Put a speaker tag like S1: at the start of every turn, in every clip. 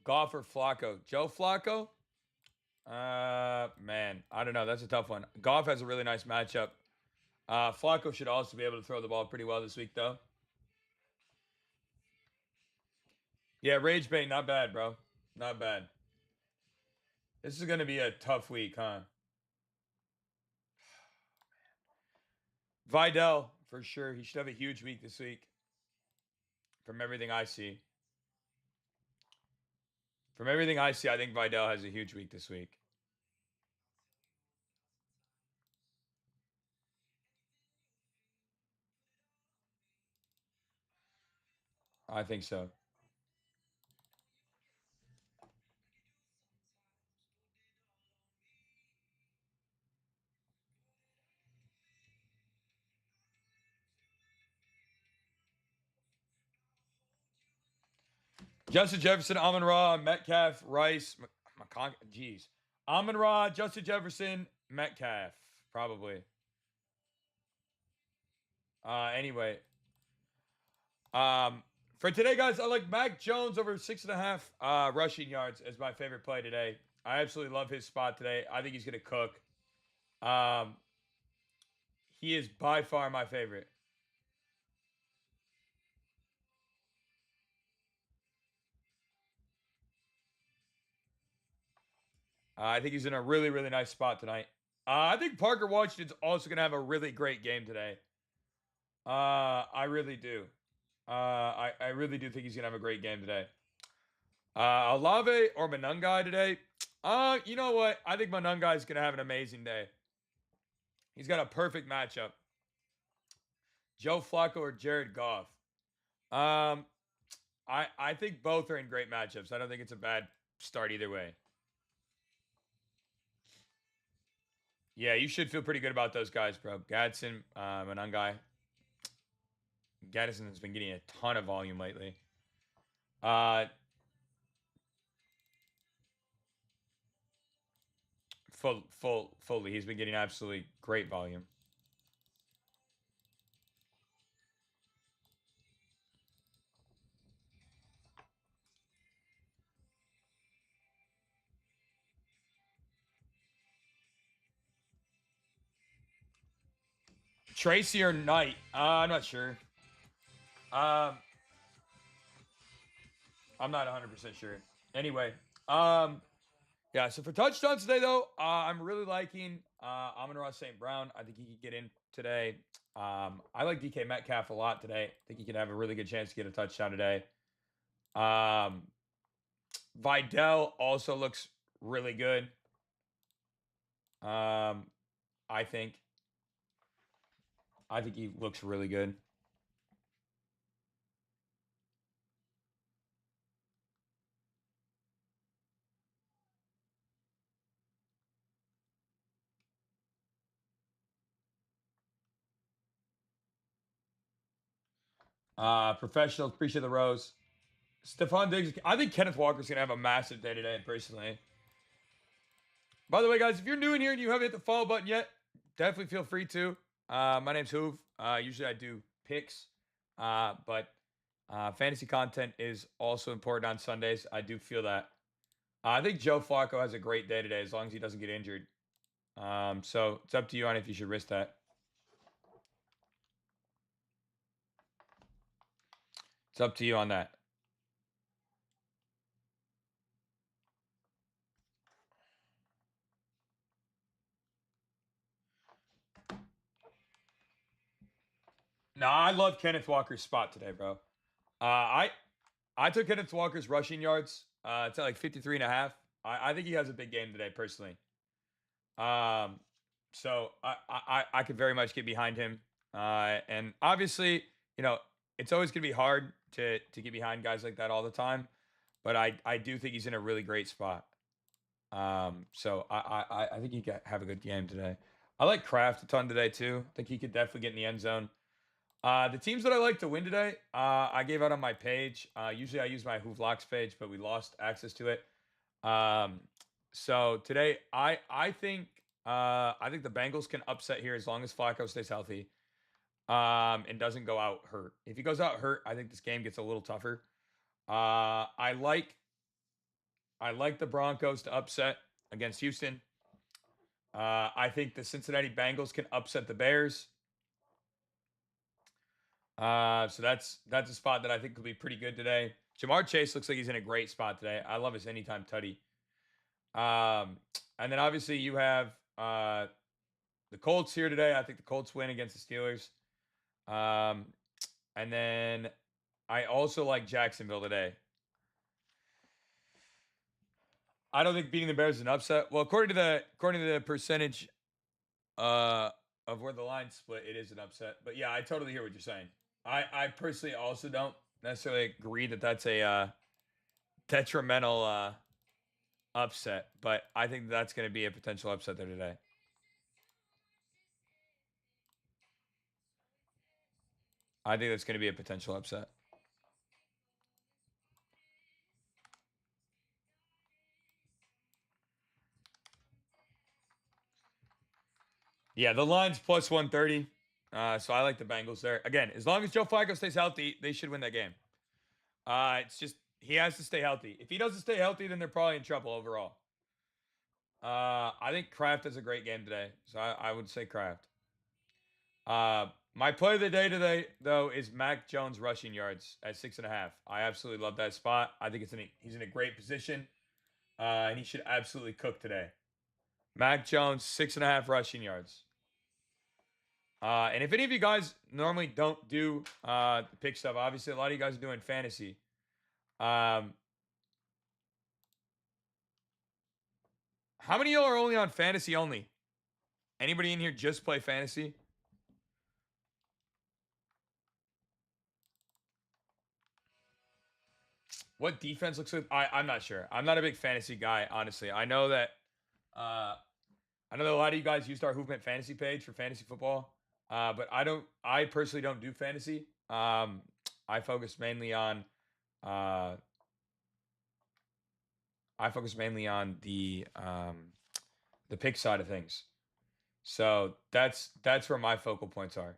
S1: Goff or Flacco? Joe Flacco? Man, I don't know. That's a tough one. Goff has a really nice matchup. Flacco should also be able to throw the ball pretty well this week, though. Yeah, Rage Bait, not bad, bro. Not bad. This is going to be a tough week, huh? Vidal, for sure. He should have a huge week this week from everything I see. From everything I see, I think Vidal has a huge week this week. I think so. Justin Jefferson, Amon Ra, Metcalf, Rice, jeez. Amon Ra, Justin Jefferson, Metcalf, probably. Anyway, for today, guys, I like Mac Jones over 6.5 rushing yards as my favorite play today. I absolutely love his spot today. I think he's going to cook. Um, he is by far my favorite. I think he's in a really, really nice spot tonight. I think Parker Washington's also going to have a really great game today. I really do. I really do think he's going to have a great game today. Olave or Manungai today? You know what? I think Manungai is going to have an amazing day. He's got a perfect matchup. Joe Flacco or Jared Goff? Um, I think both are in great matchups. I don't think it's a bad start either way. Yeah, you should feel pretty good about those guys, bro. Gadsden, Manungai. Gaddison has been getting a ton of volume lately. Fully. He's been getting absolutely great volume. Tracy or Knight? I'm not sure. Um, I'm not 100% sure. Anyway, yeah. So for touchdowns today, though, I'm really liking Amon-Ra St. Brown. I think he could get in today. I like DK Metcalf a lot today. I think he could have a really good chance to get a touchdown today. Um, Vidal also looks really good. I think. I think he looks really good. Professionals, appreciate the rose. Stephon Diggs. I think Kenneth Walker's gonna have a massive day today, personally. By the way, guys, if you're new in here and you haven't hit the follow button yet, definitely feel free to. My name's Hoove. Usually I do picks, but fantasy content is also important on Sundays. I do feel that. I think Joe Flacco has a great day today as long as he doesn't get injured. So it's up to you on if you should risk that. It's up to you on that. No, I love Kenneth Walker's spot today, bro. I took Kenneth Walker's rushing yards. It's at like 53 and a half. I think he has a big game today, personally. Um, so I could very much get behind him. And obviously, you know, it's always going to be hard to get behind guys like that all the time. But I do think he's in a really great spot. So I think he could have a good game today. I like Kraft a ton today too. I think he could definitely get in the end zone. The teams that I like to win today, I gave out on my page. Usually I use my Who Vlogs page, but we lost access to it. Um, so today I think the Bengals can upset here as long as Flacco stays healthy. And doesn't go out hurt. If he goes out hurt, I think this game gets a little tougher. I like I like the Broncos to upset against Houston. I think the Cincinnati Bengals can upset the Bears. So that's a spot that I think will be pretty good today. Jamar Chase looks like he's in a great spot today. I love his anytime tutty. Um, and then obviously you have the Colts here today. I think the Colts win against the Steelers. Um, and then I also like Jacksonville today. I don't think beating the Bears is an upset. Well, according to the percentage uh of where the line split, it is an upset. But yeah, I totally hear what you're saying. I personally also don't necessarily agree that that's a detrimental upset, but I think that's going to be a potential upset there today. I think that's going to be a potential upset. Yeah, the line's plus 130. So I like the Bengals there. Again, as long as Joe Flacco stays healthy, they should win that game. It's just he has to stay healthy. If he doesn't stay healthy, then they're probably in trouble overall. I think Kraft has a great game today, so I would say Kraft. My play of the day today, though, is Mac Jones rushing yards at 6.5. I absolutely love that spot. I think he's in a great position, and he should absolutely cook today. Mac Jones 6.5 rushing yards. And if any of you guys normally don't do the pick stuff, obviously a lot of you guys are doing fantasy. Um, how many of y'all are only on fantasy only? Anybody in here just play fantasy? What defense looks like? I'm not sure. I'm not a big fantasy guy, honestly. Uh, I know that a lot of you guys used our Hoopment fantasy page for fantasy football, but I don't. I personally don't do fantasy. I focus mainly on. Uh, I focus mainly on the pick side of things. So that's where my focal points are.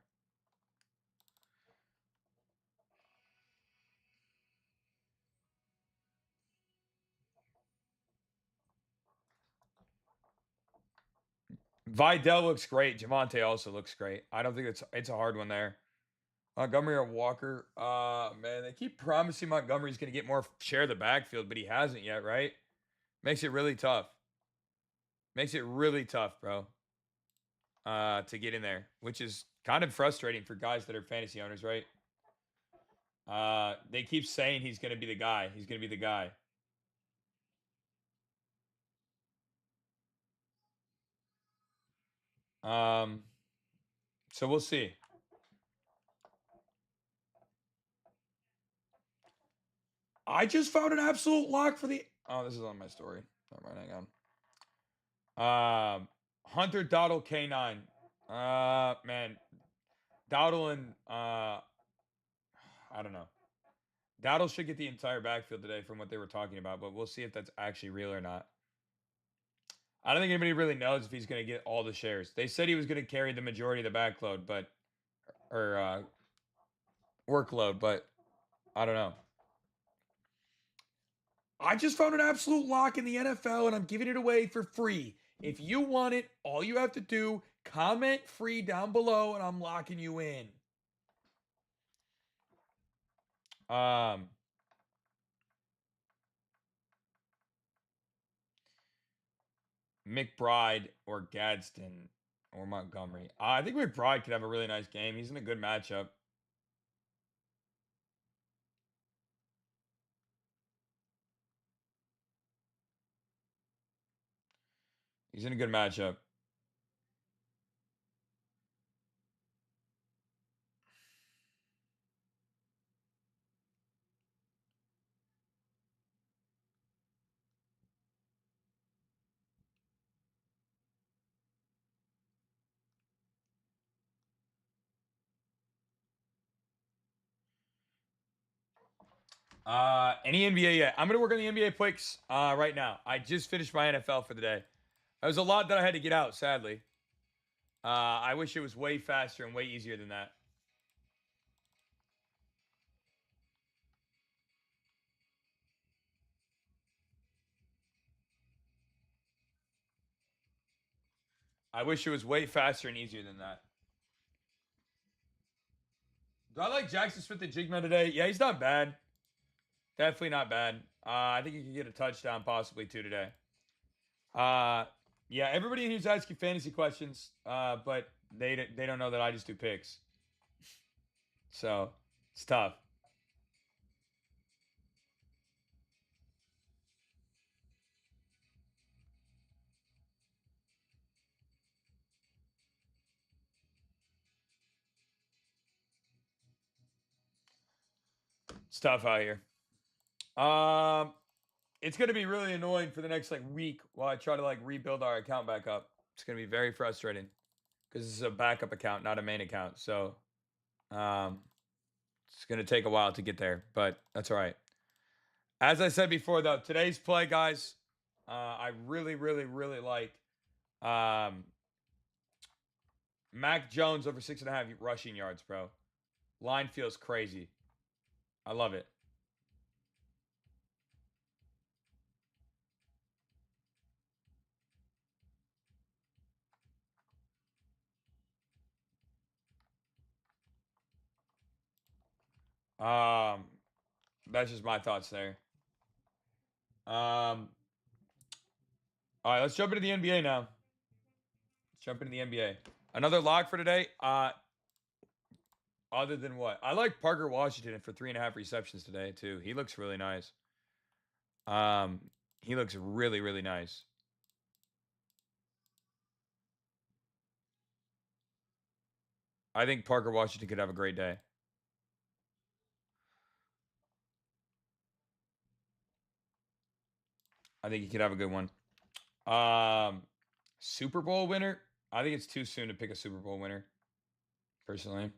S1: Vidal looks great. Javante also looks great. I don't think it's a hard one there. Montgomery or Walker. Man, they keep promising Montgomery's going to get more share of the backfield, but he hasn't yet, right? Makes it really tough. Makes it really tough, bro. To get in there, which is kind of frustrating for guys that are fantasy owners, right? They keep saying he's going to be the guy. He's going to be the guy. Um, so we'll see. I just found an absolute lock for the. Oh, this is on my story. Never mind, hang on. Hunter Dowdle K9. Man, Dowdle and I don't know. Dowdle should get the entire backfield today from what they were talking about, but we'll see if that's actually real or not. I don't think anybody really knows if he's going to get all the shares. They said he was going to carry the majority of the backload, but or workload, but I don't know. I just found an absolute lock in the NFL and I'm giving it away for free. If you want it, all you have to do, comment free down below and I'm locking you in. Um McBride or Gadsden or Montgomery. I think McBride could have a really nice game. He's in a good matchup. He's in a good matchup. Any NBA yet? I'm gonna work on the NBA picks right now. I just finished my NFL for the day. There was a lot that I had to get out, sadly. I wish it was way faster and way easier than that. I wish it was way faster and easier than that. Do I like Jackson Smith and Jigma today? Yeah, he's not bad. Definitely not bad. I think he could get a touchdown, possibly two today. Uh, yeah, everybody here's asking fantasy questions, but they don't know that I just do picks, so it's tough. It's tough out here. Um, it's gonna be really annoying for the next like week while I try to like rebuild our account back up. It's gonna be very frustrating because this is a backup account, not a main account. So um, it's gonna take a while to get there, but that's all right. As I said before, though, today's play, guys, I really, really, really like um, Mac Jones over 6.5 rushing yards, bro. Line feels crazy. I love it. Um, that's just my thoughts there. All right, let's jump into the NBA now. Let's jump into the NBA. Another lock for today. Other than what? I like Parker Washington for 3.5 receptions today too. He looks really nice. Um, he looks really, really nice. I think Parker Washington could have a great day. I think he could have a good one. Um, Super Bowl winner. I think it's too soon to pick a Super Bowl winner, personally.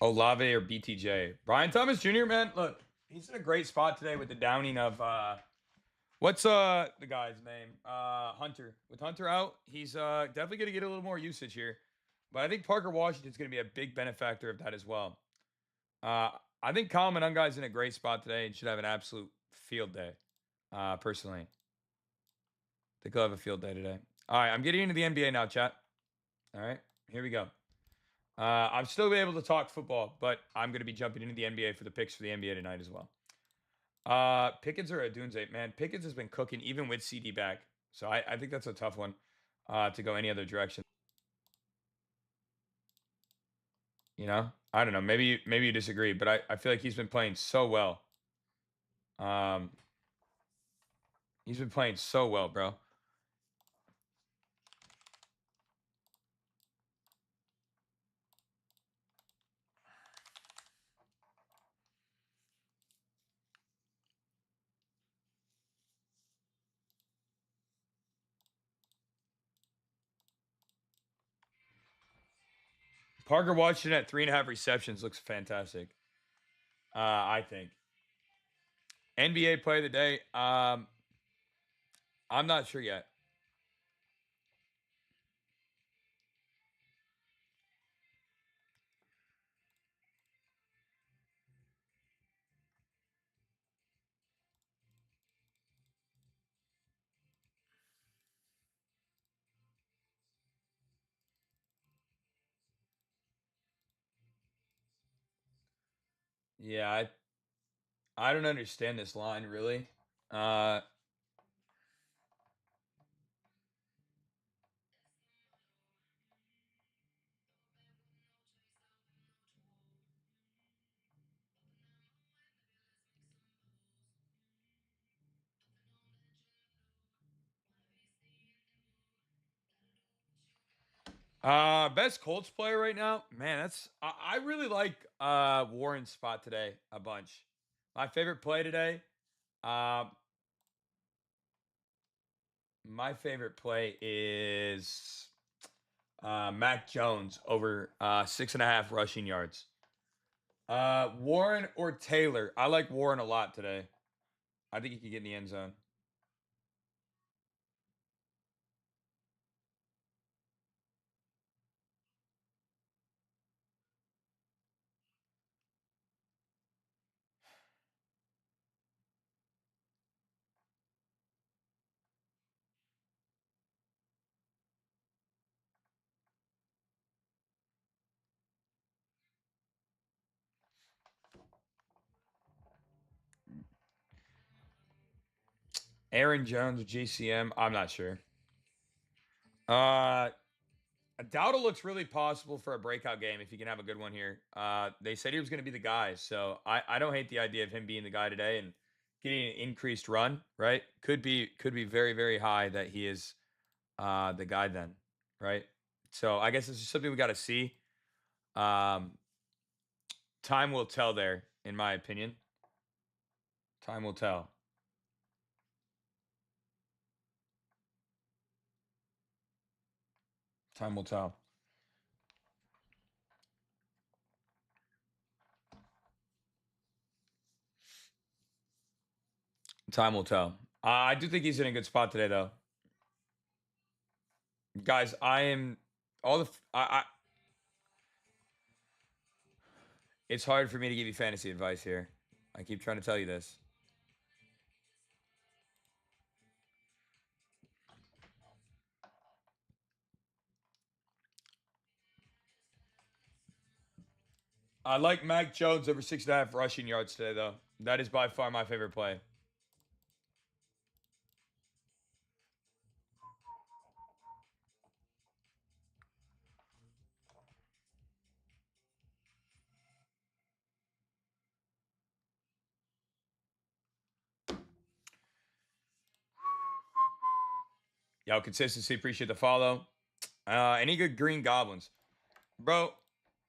S1: Olave or BTJ. Brian Thomas Jr., man, look, he's in a great spot today with the downing of what's the guy's name? Hunter. With Hunter out, he's definitely gonna get a little more usage here. But I think Parker Washington's gonna be a big benefactor of that as well. Uh I think Colin Munguy's in a great spot today and should have an absolute field day. Personally. I think he'll have a field day today. All right, I'm getting into the NBA now, chat. All right, here we go. I'm still be able to talk football, but I'm going to be jumping into the NBA for the picks for the NBA tonight as well. Pickens or Adunze, man. Pickens has been cooking even with CD back, so I think that's a tough one to go any other direction. You know, I don't know. Maybe you disagree, but I feel like he's been playing so well. Um, he's been playing so well, bro. Parker Washington at 3.5 receptions looks fantastic. I think NBA play of the day. I'm not sure yet. Yeah, I don't understand this line really. Uh, best Colts player right now, man. I really like Warren's spot today a bunch. My favorite play today. Um, my favorite play is Mac Jones over 6.5 rushing yards. Warren or Taylor? I like Warren a lot today. I think he could get in the end zone. Aaron Jones, GCM. I'm not sure. Uh, Dowdle looks really possible for a breakout game if he can have a good one here. They said he was going to be the guy, so I don't hate the idea of him being the guy today and getting an increased run. Right? Could be very very high that he is the guy then. Right? So I guess this is something we got to see. Um, time will tell there, in my opinion. Time will tell. Time will tell. Time will tell. I do think he's in a good spot today, though. Guys, I am all the. I It's hard for me to give you fantasy advice here. I keep trying to tell you this. I like Mac Jones over 6.5 rushing yards today, though. That is by far my favorite play. Yo, consistency. Appreciate the follow. Any good green goblins, bro?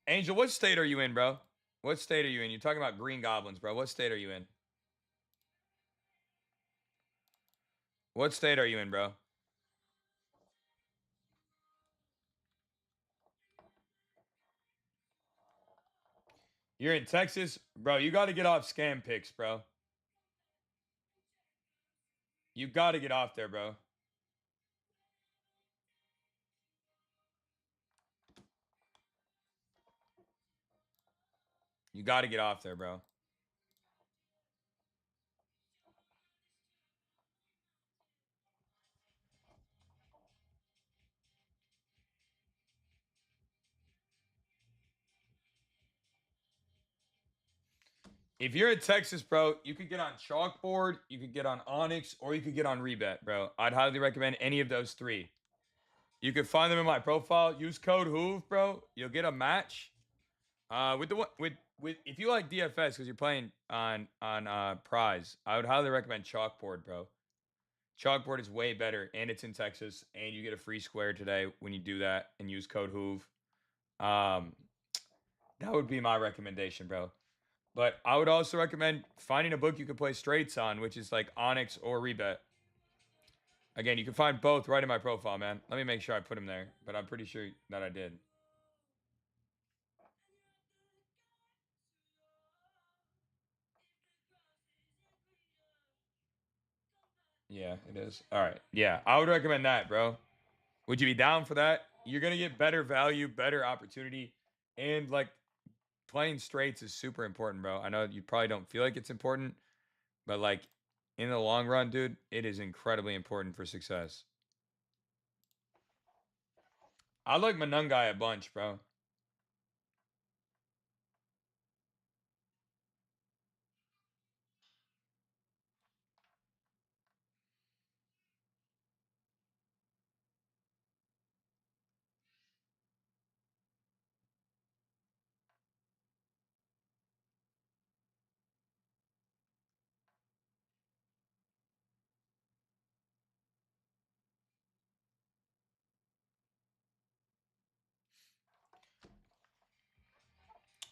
S1: Angel, what state are you in, bro? What state are you in? You're talking about green goblins, bro. What state are you in? What state are you in, bro? You're in Texas, bro. You got to get off scam picks, bro. You got to get off there, bro. You got to get off there, bro. If you're in Texas, bro, you could get on chalkboard, you could get on Onyx, or you could get on Rebet, bro. I'd highly recommend any of those three. You can find them in my profile. Use code Hoove, bro. You'll get a match. With the with if you like DFS because you're playing on Prize, I would highly recommend chalkboard, bro. Chalkboard is way better, and it's in Texas, and you get a free square today when you do that and use code Hoove. Um, that would be my recommendation, bro. But I would also recommend finding a book you can play straights on, which is like Onyx or Rebet. Again, you can find both right in my profile, man. Let me make sure I put them there, but I'm pretty sure that I did. Yeah, it is. All right. Yeah, I would recommend that, bro. Would you be down for that? You're gonna get better value, better opportunity, and like playing straights is super important, bro. I know you probably don't feel like it's important, but like in the long run, dude, it is incredibly important for success. I like Manungai a bunch, bro.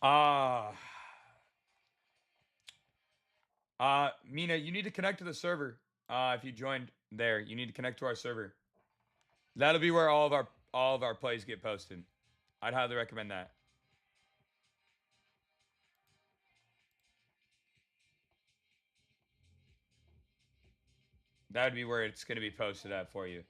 S1: Ah, Mina, you need to connect to the server. If you joined there, you need to connect to our server. That'll be where all of our plays get posted. I'd highly recommend that. That would be where it's going to be posted at for you.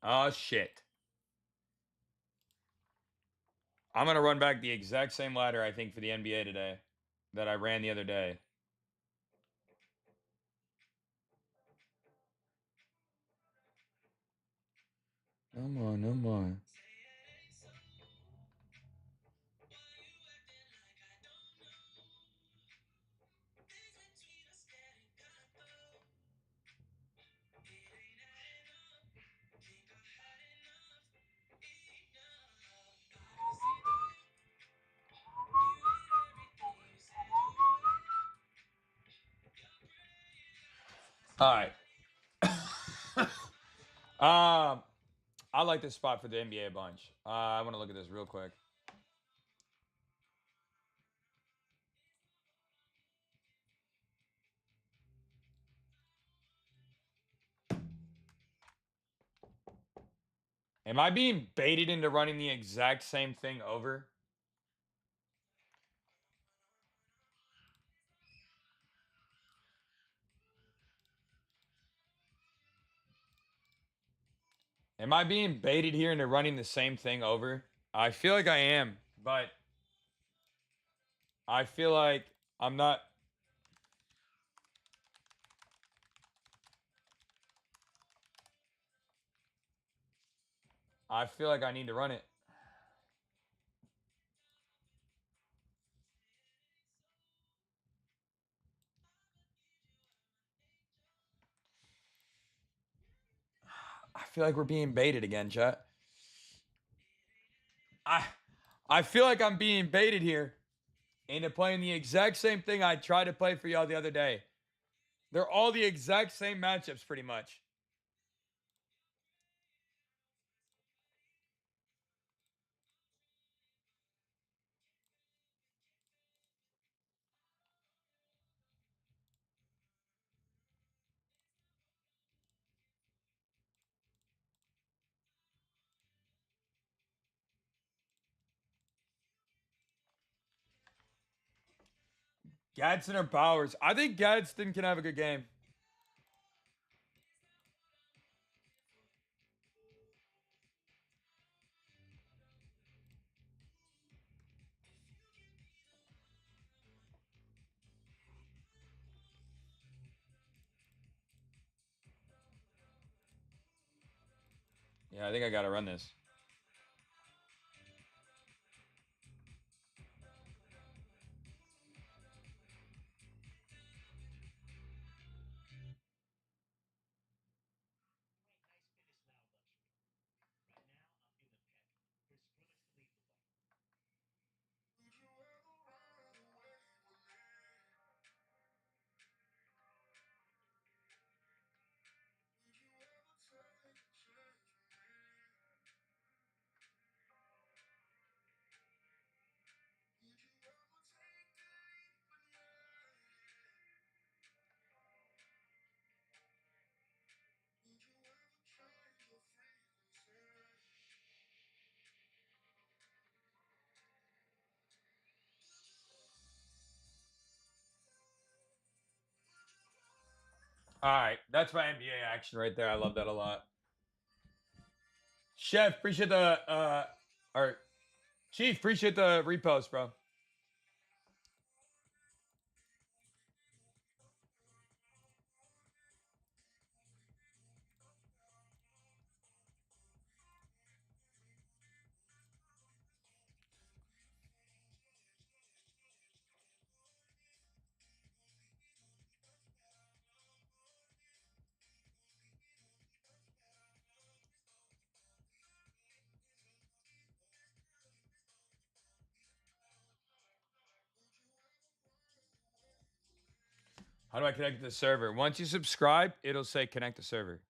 S1: Oh, shit. I'm going to run back the exact same ladder, I think, for the NBA today that I ran the other day. Come on, come on. All right. I like this spot for the NBA a bunch. I want to look at this real quick. Am I being baited into running the exact same thing over? Am I being baited here into running the same thing over? I feel like I am, but I feel like I'm not. I feel like I need to run it. I feel like we're being baited again, chat. I I feel like I'm being baited here into playing the exact same thing I tried to play for y'all the other day. They're all the exact same matchups, pretty much. Gadsden or Bowers? I think Gadsden can have a good game. Yeah, I think I got to run this. All right, that's my NBA action right there. I love that a lot. Chef, appreciate the or Chief, appreciate the repost, bro. How do I connect to the server? Once you subscribe, it'll say connect to server.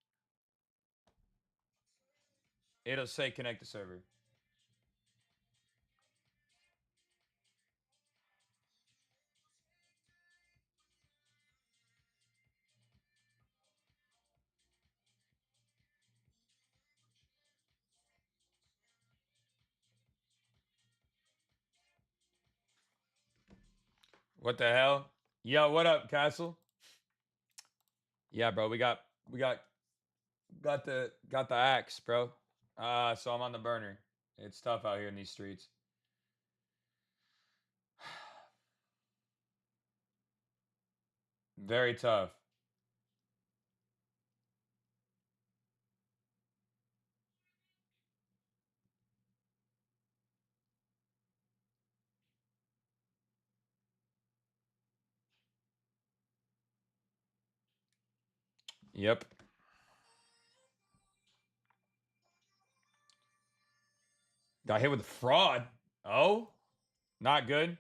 S1: It'll say connect to server. What the hell? Yo, what up, Castle? Yeah, bro, we got the axe, bro. So I'm on the burner. It's tough out here in these streets. Very tough. Yep. Got hit with a fraud. Oh, not good.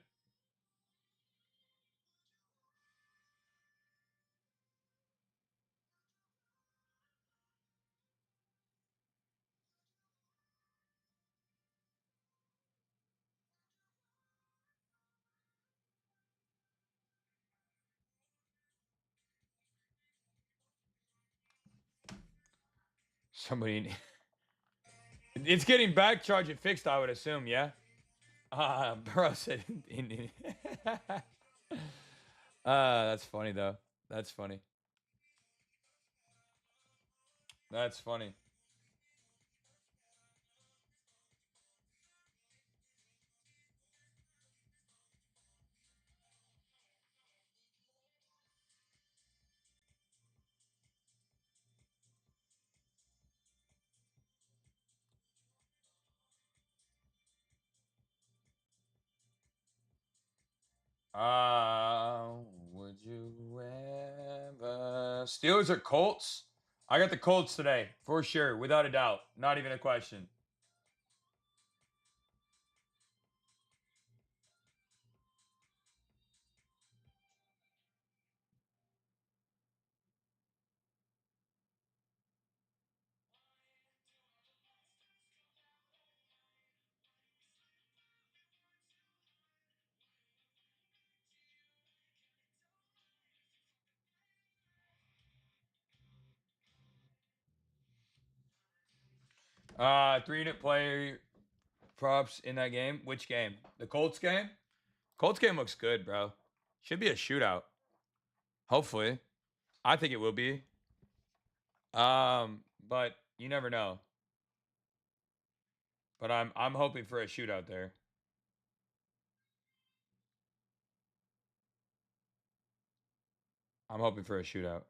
S1: Somebody. It's getting back charge it fixed, I would assume. Yeah. Bro said. That's funny though. That's funny. That's funny. Would you ever Steelers or Colts? I got the Colts today for sure, without a doubt, not even a question. Three-unit player props in that game. Which game? The Colts game. Colts game looks good, bro. Should be a shootout. Hopefully, I think it will be. But you never know. But I'm hoping for a shootout there. I'm hoping for a shootout.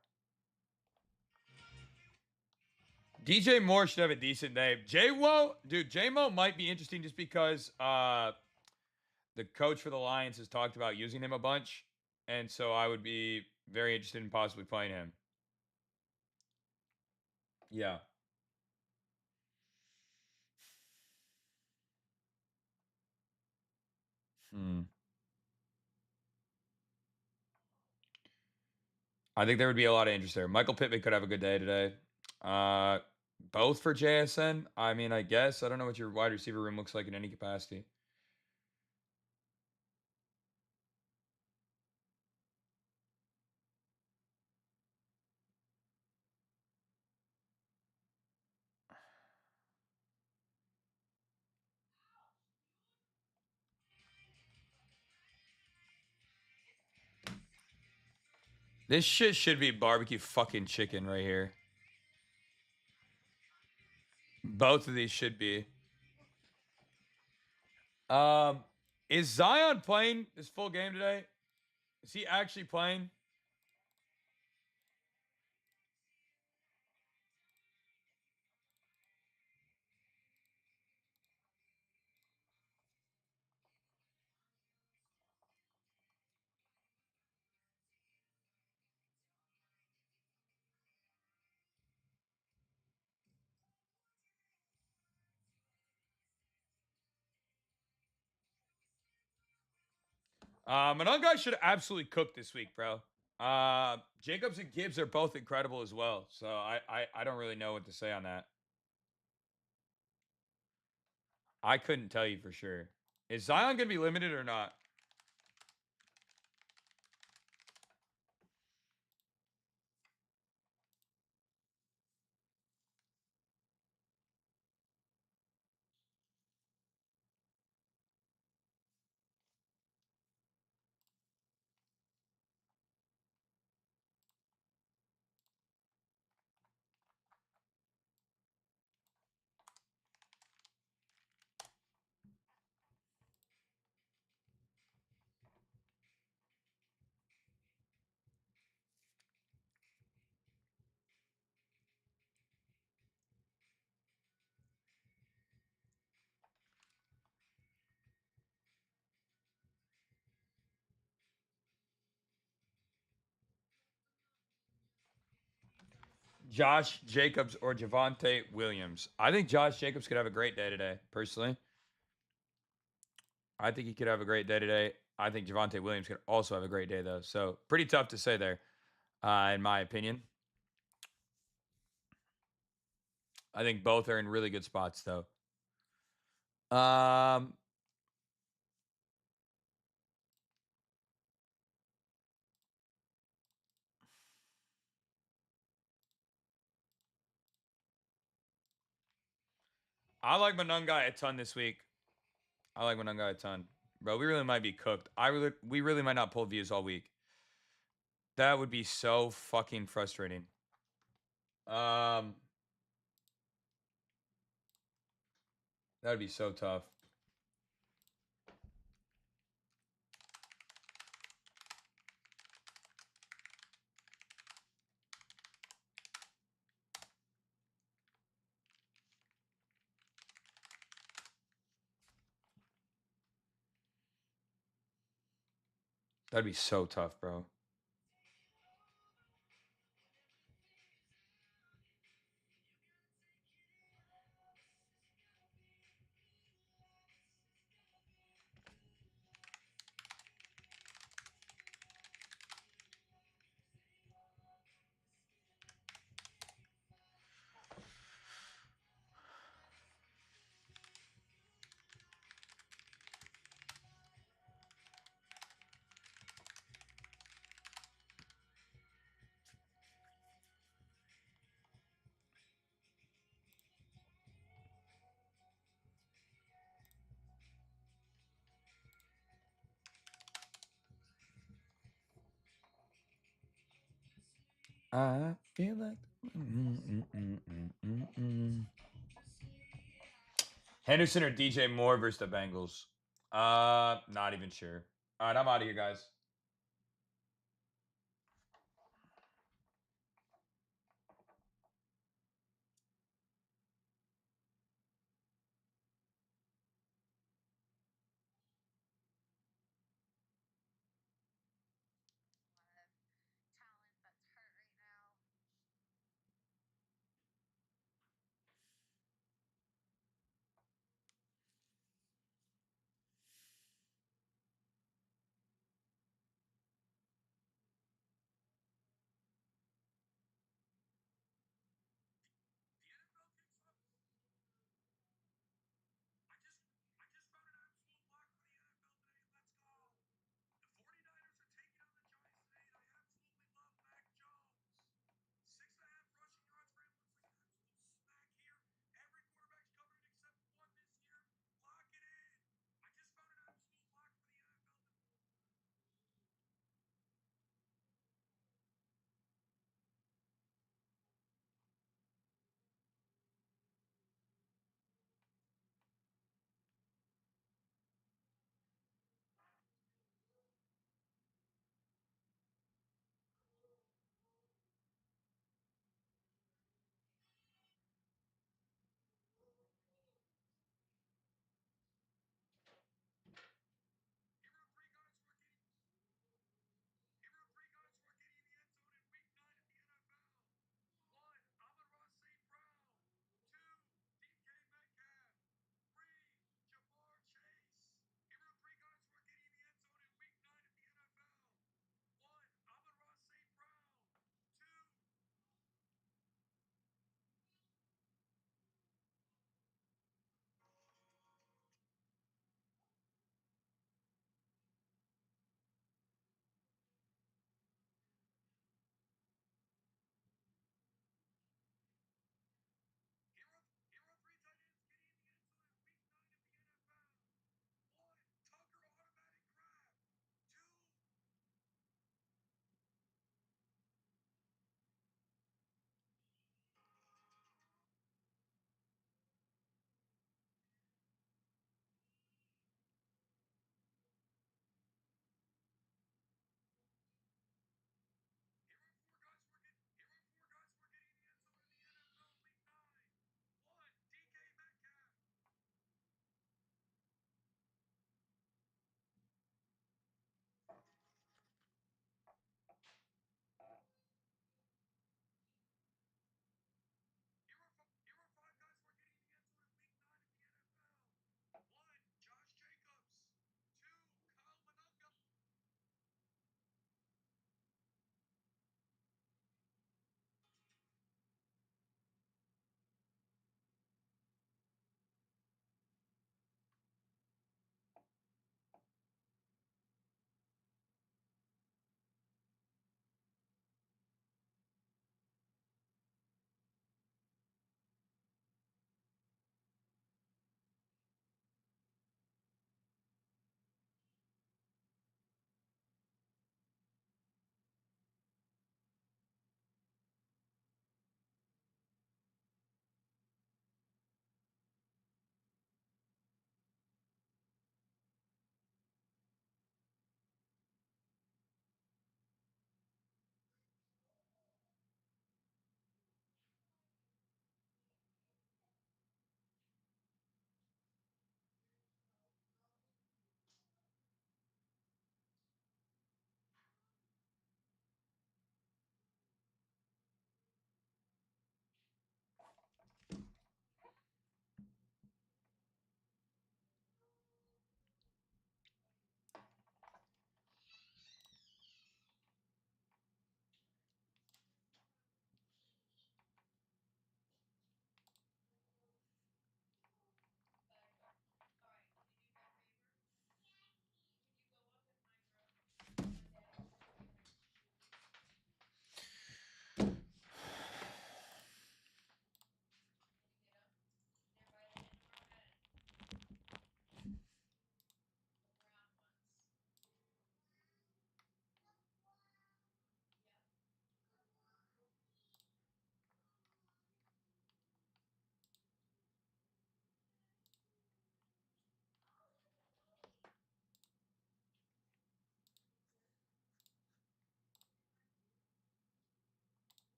S1: DJ Moore should have a decent day. J-Wo, dude, J-Mo might be interesting just because the coach for the Lions has talked about using him a bunch. And so I would be very interested in possibly playing him. Yeah. Hmm. I think there would be a lot of interest there. Michael Pittman could have a good day today. Uh, both for JSN. I mean, I guess I don't know what your wide receiver room looks like in any capacity. This shit should be barbecue fucking chicken right here. Both of these should be. Um, is Zion playing this full game today? Is he actually playing? Another guy should absolutely cook this week, bro. Jacobs and Gibbs are both incredible as well. So I don't really know what to say on that. I couldn't tell you for sure. Is Zion gonna be limited or not? Josh Jacobs or Javonte Williams? I think Josh Jacobs could have a great day today, personally. I think he could have a great day today. I think Javonte Williams could also have a great day, though. So, pretty tough to say there, in my opinion. I think both are in really good spots, though. Um, I like Monungai a ton this week. I like Monungai a ton. Bro, we really might be cooked. We really might not pull views all week. That would be so fucking frustrating. Um, that would be so tough. That'd be so tough, bro. I feel like. Henderson or DJ Moore versus the Bengals? Not even sure. All right, I'm out of here, guys.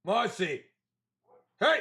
S1: Marcy. Hey!